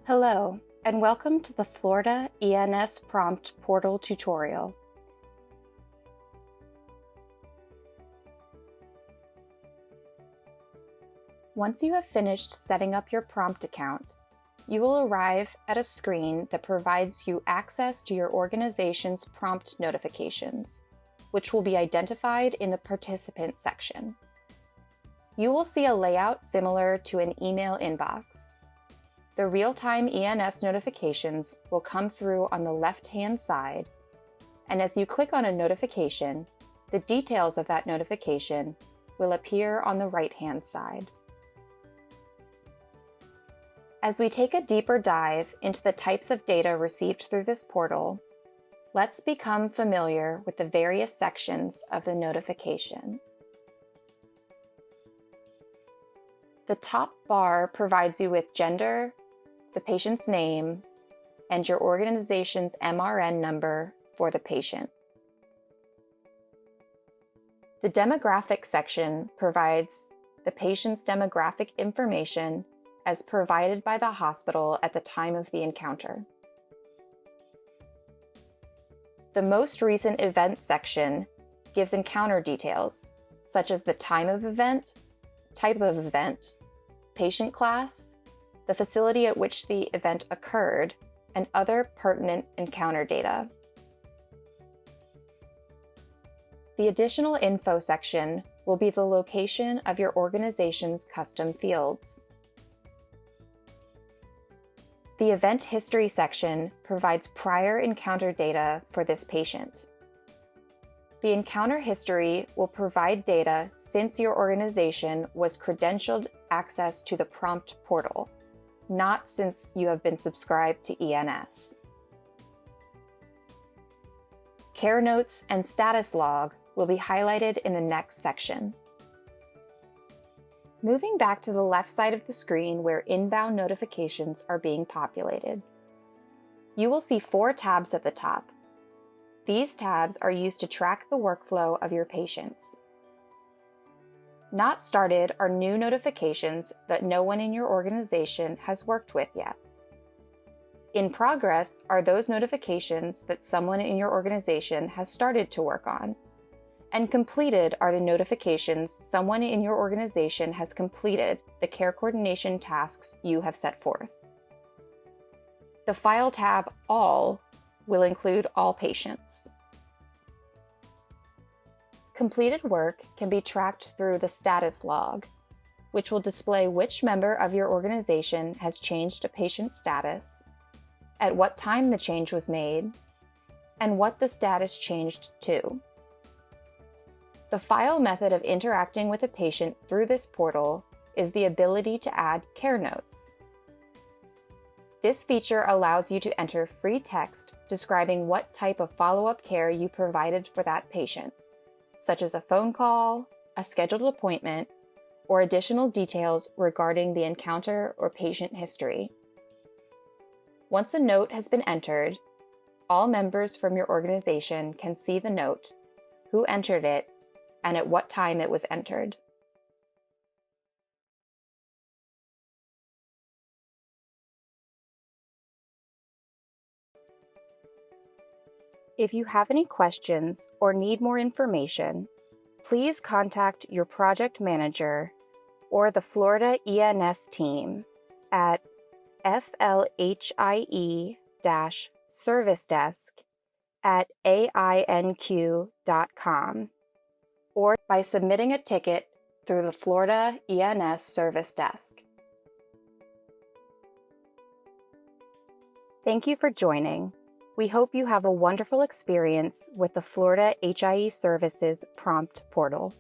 Hello, and welcome to the Florida ENS Prompt Portal tutorial. Once you have finished setting up your prompt account, you will arrive at a screen that provides you access to your organization's prompt notifications, which will be identified in the Participant section. You will see a layout similar to an email inbox. The real-time ENS notifications will come through on the left-hand side, and as you click on a notification, the details of that notification will appear on the right-hand side. As we take a deeper dive into the types of data received through this portal, let's become familiar with the various sections of the notification. The top bar provides you with gender, the patient's name, and your organization's MRN number for the patient. The demographic section provides the patient's demographic information as provided by the hospital at the time of the encounter. The most recent event section gives encounter details, such as the time of event, type of event, patient class, the facility at which the event occurred, and other pertinent encounter data. The additional info section will be the location of your organization's custom fields. The event history section provides prior encounter data for this patient. The encounter history will provide data since your organization was credentialed access to the prompt portal, not since you have been subscribed to ENS. Care notes and status log will be highlighted in the next section. Moving back to the left side of the screen where inbound notifications are being populated, you will see 4 tabs at the top. These tabs are used to track the workflow of your patients. Not started are new notifications that no one in your organization has worked with yet. In progress are those notifications that someone in your organization has started to work on. And completed are the notifications someone in your organization has completed the care coordination tasks you have set forth. The File tab All will include all patients. Completed work can be tracked through the status log, which will display which member of your organization has changed a patient's status, at what time the change was made, and what the status changed to. The final method of interacting with a patient through this portal is the ability to add care notes. This feature allows you to enter free text describing what type of follow-up care you provided for that patient, such as a phone call, a scheduled appointment, or additional details regarding the encounter or patient history. Once a note has been entered, all members from your organization can see the note, who entered it, and at what time it was entered. If you have any questions or need more information, please contact your project manager or the Florida ENS team at flhie-servicedesk@ainq.com or by submitting a ticket through the Florida ENS Service Desk. Thank you for joining. We hope you have a wonderful experience with the Florida HIE Services Prompt Portal.